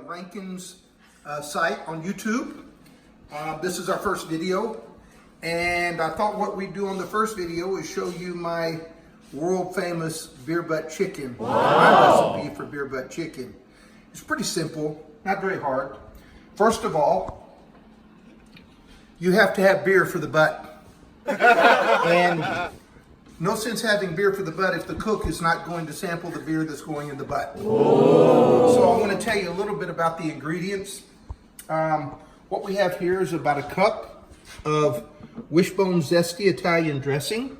Rankins site on YouTube. This is our first video, and I thought what we'd do on the first video is show you my world famous beer butt chicken. Wow. My recipe for beer butt chicken. It's pretty simple, not very hard. First of all, you have to have beer for the butt. And no sense having beer for the butt if the cook is not going to sample the beer that's going in the butt. Whoa. So I want to tell you a little bit about the ingredients. What we have here is about a cup of Wishbone Zesty Italian dressing.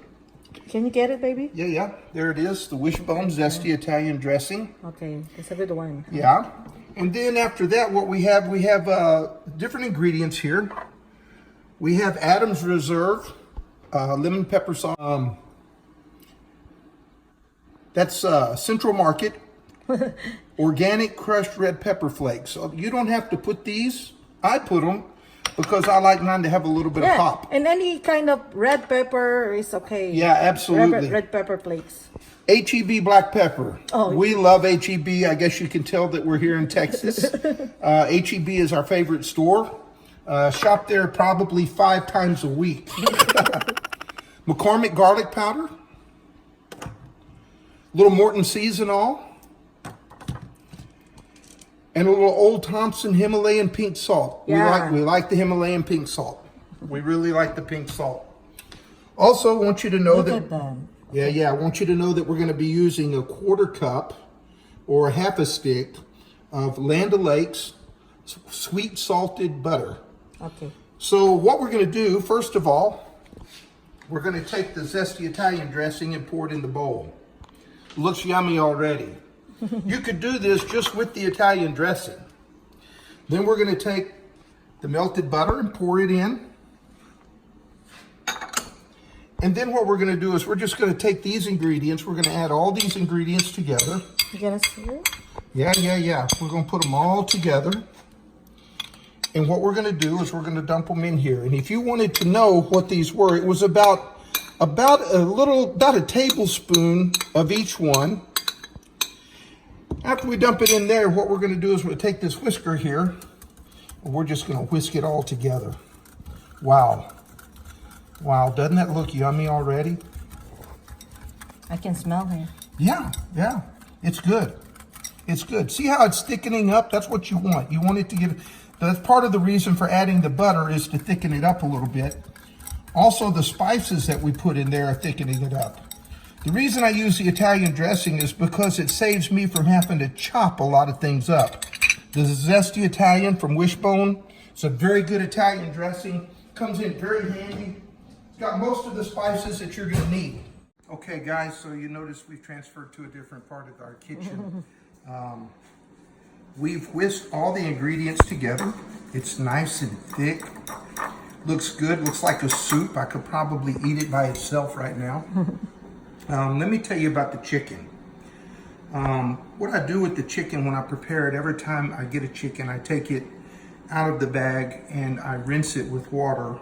Can you get it, baby? Yeah, there it is, the Wishbone Zesty Italian dressing. Okay, that's a good one. Yeah, and then after that, what we have different ingredients here. We have Adams Reserve lemon pepper sauce. That's Central Market organic crushed red pepper flakes. So you don't have to put these. I put them because I like mine to have a little bit of pop. And any kind of red pepper is okay. Yeah, absolutely. Red pepper flakes. HEB black pepper. Oh, we love HEB. I guess you can tell that we're here in Texas. HEB is our favorite store. Shop there probably 5 times a week. McCormick garlic powder. Little Morton seasonal. And a little Old Thompson Himalayan pink salt. Yeah. We like the Himalayan pink salt. We really like the pink salt. Also, I want you to know Look at that. Yeah, I want you to know that we're going to be using a 1/4 cup or half a stick of Land O'Lakes sweet salted butter. Okay. So what we're going to do, first of all, we're going to take the Zesty Italian dressing and pour it in the bowl. Looks yummy already. You could do this just with the Italian dressing. Then we're going to take the melted butter and pour it in. And then what we're going to do is we're just going to take these ingredients. We're going to add all these ingredients together. You gonna see it? Yeah. We're going to put them all together. And what we're going to do is we're going to dump them in here. And if you wanted to know what these were, it was about a tablespoon of each one. After we dump it in there, what we're going to do is we'll take this whisker here, and we're just going to whisk it all together. Wow, doesn't that look yummy already? I can smell it. Yeah, it's good. It's good. See how it's thickening up? That's what you want. You want it to get, that's part of the reason for adding the butter is to thicken it up a little bit. Also, the spices that we put in there are thickening it up. The reason I use the Italian dressing is because it saves me from having to chop a lot of things up. The Zesty Italian from Wishbone, it's a very good Italian dressing. Comes in very handy. It's got most of the spices that you're gonna need. Okay guys, so you notice we've transferred to a different part of our kitchen. We've whisked all the ingredients together. It's nice and thick. Looks good, looks like a soup. I could probably eat it by itself right now. Let me tell you about the chicken. What I do with the chicken when I prepare it, every time I get a chicken, I take it out of the bag and I rinse it with water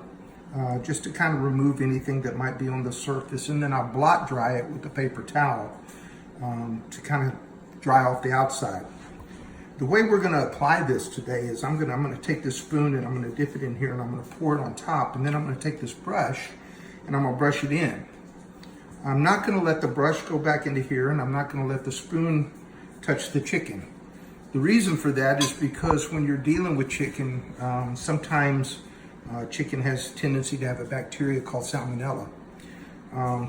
just to kind of remove anything that might be on the surface. And then I blot dry it with a paper towel to kind of dry off the outside. The way we're going to apply this today is I'm going to take this spoon and I'm going to dip it in here and I'm going to pour it on top, and then I'm going to take this brush and I'm going to brush it in. I'm not going to let the brush go back into here, and I'm not going to let the spoon touch the chicken. The reason for that is because when you're dealing with chicken, sometimes chicken has a tendency to have a bacteria called salmonella.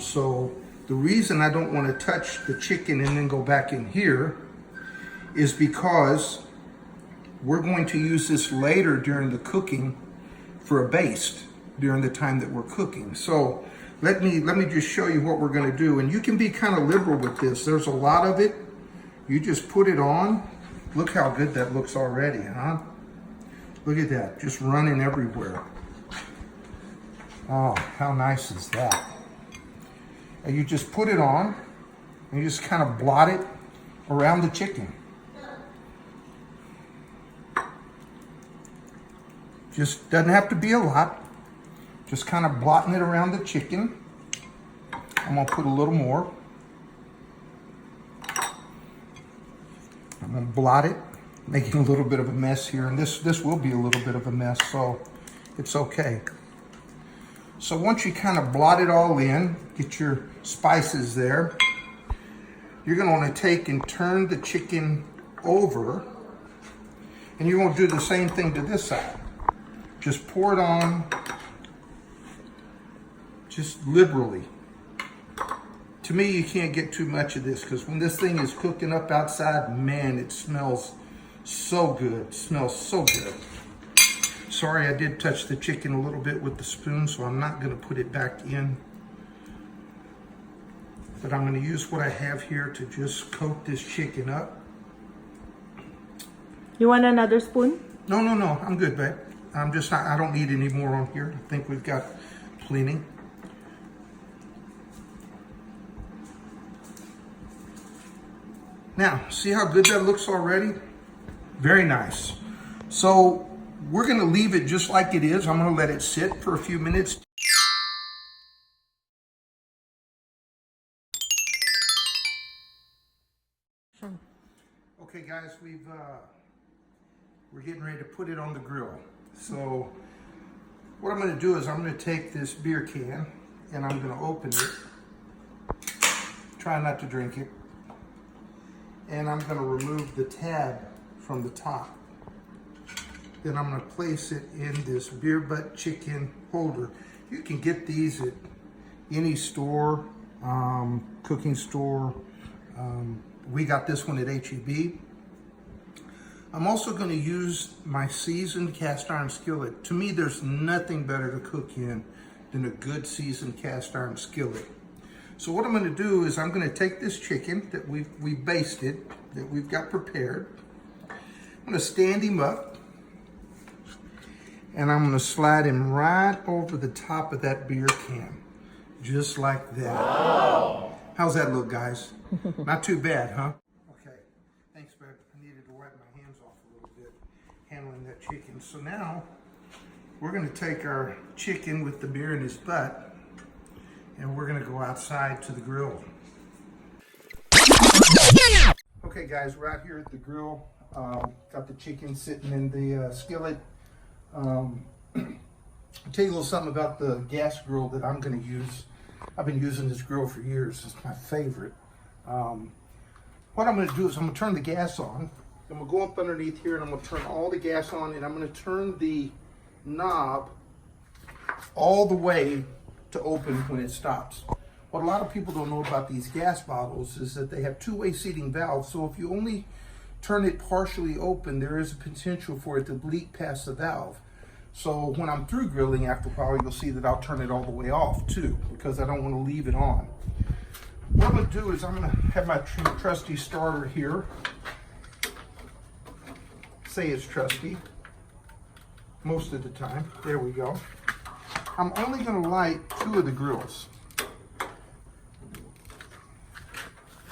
So the reason I don't want to touch the chicken and then go back in here is because we're going to use this later during the cooking for a baste during the time that we're cooking. So let me just show you what we're going to do. And you can be kind of liberal with this. There's a lot of it. You just put it on. Look how good that looks already, huh? Look at that, just running everywhere. Oh, how nice is that? And you just put it on, and you just kind of blot it around the chicken. Just doesn't have to be a lot. Just kind of blotting it around the chicken. I'm gonna put a little more. I'm gonna blot it making a little bit of a mess here, and this will be a little bit of a mess, so it's okay. So once you kind of blot it all in, get your spices there, you're going to want to take and turn the chicken over, and you're going to do the same thing to this side. Just pour it on, just liberally. To me, you can't get too much of this, because when this thing is cooking up outside, man, it smells so good. It smells so good. Sorry, I did touch the chicken a little bit with the spoon, so I'm not going to put it back in. But I'm going to use what I have here to just coat this chicken up. You want another spoon? No, I'm good, babe. I don't need any more on here. I think we've got plenty. Now, see how good that looks already? Very nice. So we're going to leave it just like it is. I'm going to let it sit for a few minutes. Okay, guys, we're getting ready to put it on the grill. So what I'm going to do is I'm going to take this beer can and I'm going to open it. Try not to drink it. And I'm going to remove the tab from the top. Then I'm going to place it in this beer butt chicken holder. You can get these at any store, cooking store. We got this one at H-E-B. I'm also going to use my seasoned cast iron skillet. To me, there's nothing better to cook in than a good seasoned cast iron skillet. So what I'm going to do is I'm going to take this chicken that we basted, that we've got prepared. I'm going to stand him up, and I'm going to slide him right over the top of that beer can, just like that. Wow. How's that look, guys? Not too bad, huh? Okay, thanks, babe. I needed to wipe my hands off a little bit handling that chicken. So now we're going to take our chicken with the beer in his butt, and we're going to go outside to the grill. Okay, guys, we're out here at the grill. Got the chicken sitting in the skillet. I'll tell you a little something about the gas grill that I'm going to use. I've been using this grill for years. It's my favorite. What I'm going to do is I'm going to turn the gas on. I'm going to go up underneath here and I'm going to turn all the gas on, and I'm going to turn the knob all the way to open when it stops. What a lot of people don't know about these gas bottles is that they have two-way seating valves. So if you only turn it partially open, there is a potential for it to leak past the valve. So when I'm through grilling after a while, you'll see that I'll turn it all the way off too, because I don't want to leave it on. What I'm going to do is I'm going to have my trusty starter here. Say it's trusty most of the time. There we go. I'm only going to light 2 of the grills.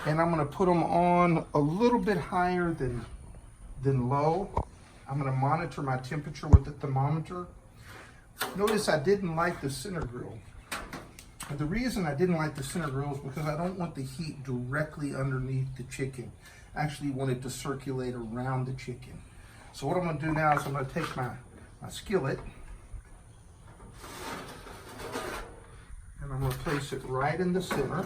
And I'm going to put them on a little bit higher than low. I'm going to monitor my temperature with the thermometer. Notice I didn't light the center grill. And the reason I didn't light the center grill is because I don't want the heat directly underneath the chicken. I actually want it to circulate around the chicken. So what I'm going to do now is I'm going to take my skillet and I'm going to place it right in the center.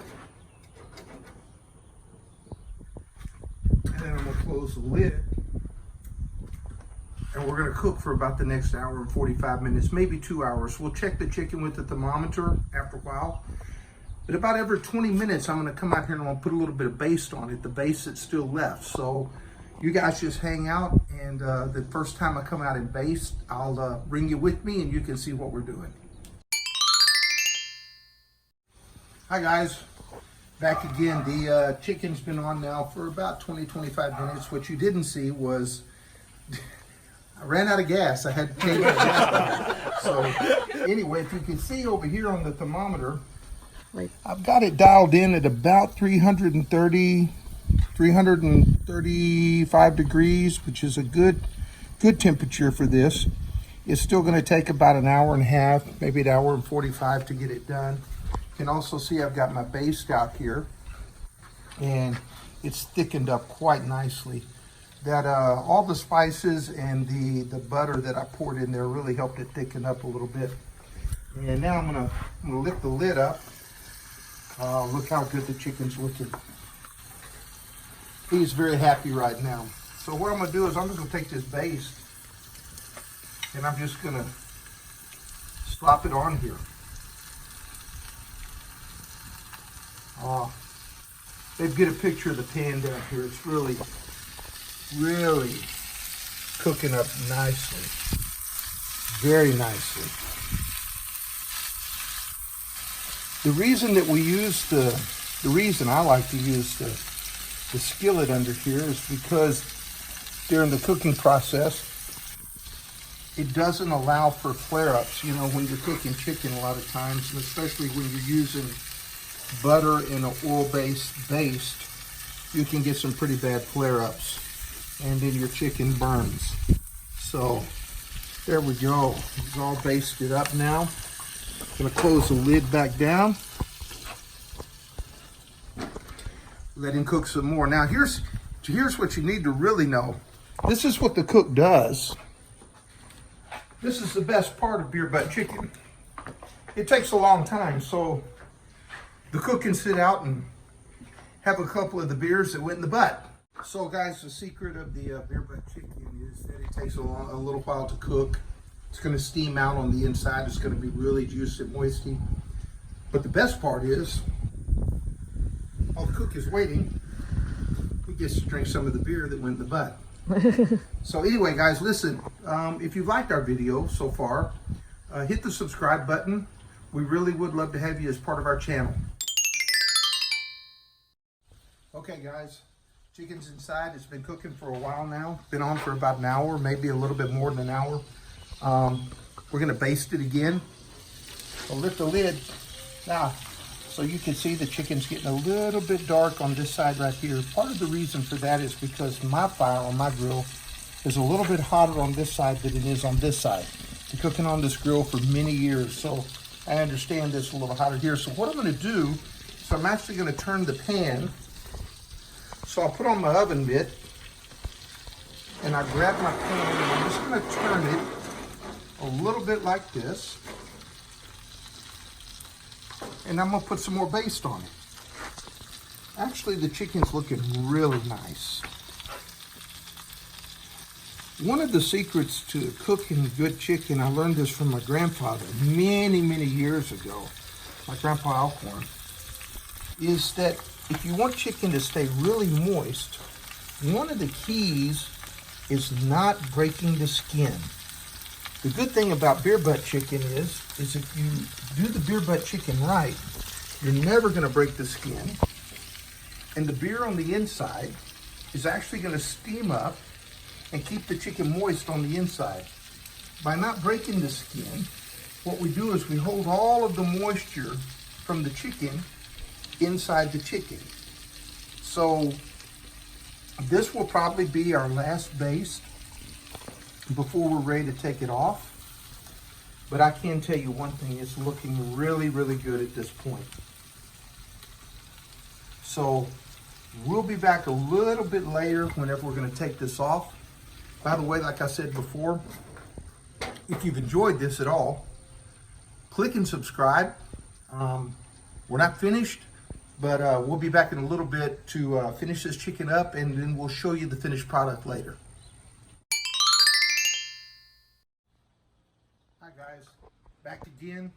And then I'm going to close the lid. And we're going to cook for about the next hour and 45 minutes, maybe 2 hours. We'll check the chicken with the thermometer after a while. But about every 20 minutes, I'm going to come out here and I'm going to put a little bit of baste on it, the baste that's still left. So you guys just hang out, and the first time I come out and baste, I'll bring you with me and you can see what we're doing. Hi guys, back again. The chicken's been on now for about 20-25 minutes. What you didn't see was I ran out of gas. I had to change the gas. So anyway, if you can see over here on the thermometer, I've got it dialed in at about 335 degrees, which is a good temperature for this. It's still going to take about an hour and a half, maybe an hour and 45 to get it done. You can also see I've got my baste out here, and it's thickened up quite nicely. that all the spices and the butter that I poured in there really helped it thicken up a little bit. And now I'm gonna lift the lid up. Look how good the chicken's looking. He's very happy right now. So what I'm gonna do is I'm gonna take this base and I'm just gonna slop it on here. Maybe get a picture of the pan down here. It's really cooking up nicely, very nicely. The reason that we use the reason I like to use the skillet under here is because during the cooking process, it doesn't allow for flare-ups. You know, when you're cooking chicken a lot of times, and especially when you're using butter in an oil-based baste, you can get some pretty bad flare-ups, and then your chicken burns. So there we go. It's all basted up now. Gonna close the lid back down. Let him cook some more. Now here's what you need to really know. This is what the cook does. This is the best part of beer butt chicken. It takes a long time, so the cook can sit out and have a couple of the beers that went in the butt. So guys, the secret of the beer butt chicken is that it takes a little while to cook. It's going to steam out on the inside. It's going to be really juicy and moisty. But the best part is, while the cook is waiting, he gets to drink some of the beer that went in the butt. So anyway, guys, listen, if you've liked our video so far, hit the subscribe button. We really would love to have you as part of our channel. Okay, guys, chicken's inside. It's been cooking for a while now. Been on for about an hour, maybe a little bit more than an hour. We're gonna baste it again. I'll lift the lid now so you can see the chicken's getting a little bit dark on this side right here. Part of the reason for that is because my fire on my grill is a little bit hotter on this side than it is on this side. Been cooking on this grill for many years, so I understand this a little hotter here. So what I'm gonna do is I'm actually gonna turn the pan. So I'll put on my oven mitt and I grab my pan and I'm just gonna turn it a little bit like this, and I'm gonna put some more baste on it. Actually, the chicken's looking really nice. One of the secrets to cooking good chicken, I learned this from my grandfather many years ago, my grandpa Alcorn, is that if you want chicken to stay really moist, one of the keys is not breaking the skin. The good thing about beer butt chicken is if you do the beer butt chicken right, you're never gonna break the skin. And the beer on the inside is actually gonna steam up and keep the chicken moist on the inside. By not breaking the skin, what we do is we hold all of the moisture from the chicken inside the chicken. So this will probably be our last baste before we're ready to take it off. But I can tell you one thing, it's looking really good at this point. So we'll be back a little bit later whenever we're gonna take this off. By the way, like I said before, if you've enjoyed this at all, click and subscribe. We're not finished, but we'll be back in a little bit to finish this chicken up, and then we'll show you the finished product later. Hi guys, back again.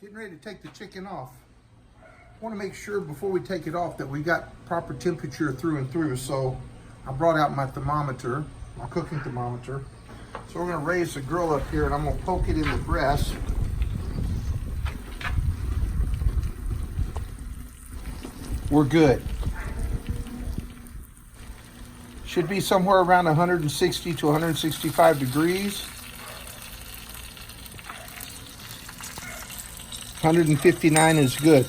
Getting ready to take the chicken off. I want to make sure before we take it off that we got proper temperature through and through. So I brought out my thermometer, my cooking thermometer. So we're going to raise the grill up here and I'm going to poke it in the breast. We're good. Should be somewhere around 160 to 165 degrees. 159 is good.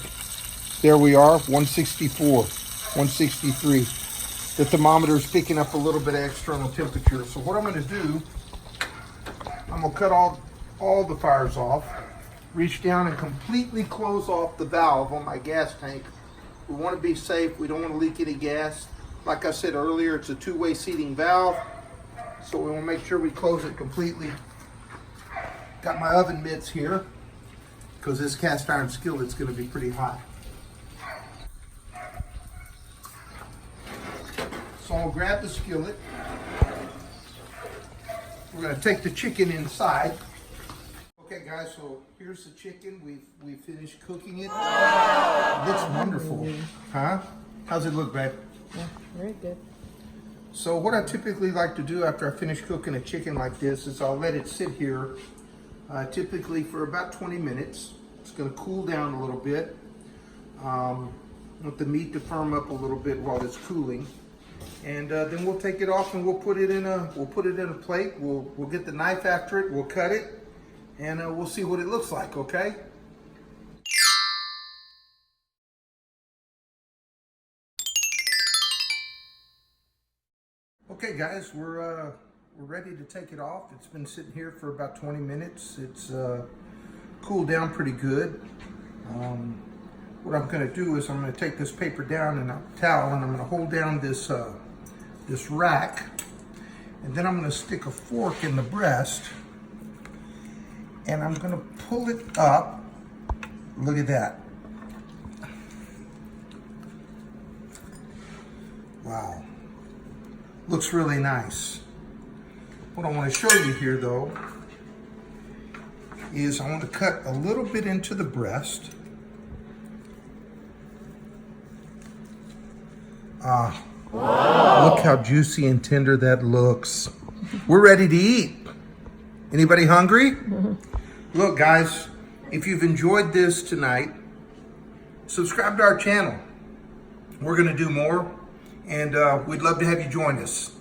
There we are, 164, 163. The thermometer is picking up a little bit of external temperature. So what I'm going to do, I'm going to cut all the fires off, reach down and completely close off the valve on my gas tank. We want to be safe. We don't want to leak any gas. Like I said earlier, it's a two-way seating valve, so we want to make sure we close it completely. Got my oven mitts here because this cast iron skillet's going to be pretty hot. So I'll grab the skillet. We're going to take the chicken inside. Okay guys, so here's the chicken. We've finished cooking it. It looks wonderful. Huh? How's it look, babe? Yeah, very good. So what I typically like to do after I finish cooking a chicken like this is I'll let it sit here typically for about 20 minutes. It's going to cool down a little bit. Want the meat to firm up a little bit while it's cooling. And then we'll take it off and we'll put it in a plate. We'll get the knife after it. We'll cut it. And we'll see what it looks like, okay? Okay guys, we're ready to take it off. It's been sitting here for about 20 minutes. It's cooled down pretty good. What I'm gonna do is I'm gonna take this paper down and a towel and I'm gonna hold down this, this rack. And then I'm gonna stick a fork in the breast. And I'm gonna pull it up. Look at that. Wow. Looks really nice. What I want to show you here though is I want to cut a little bit into the breast. Look how juicy and tender that looks. We're ready to eat. Anybody hungry? Look guys, if you've enjoyed this tonight, subscribe to our channel. We're gonna do more and we'd love to have you join us.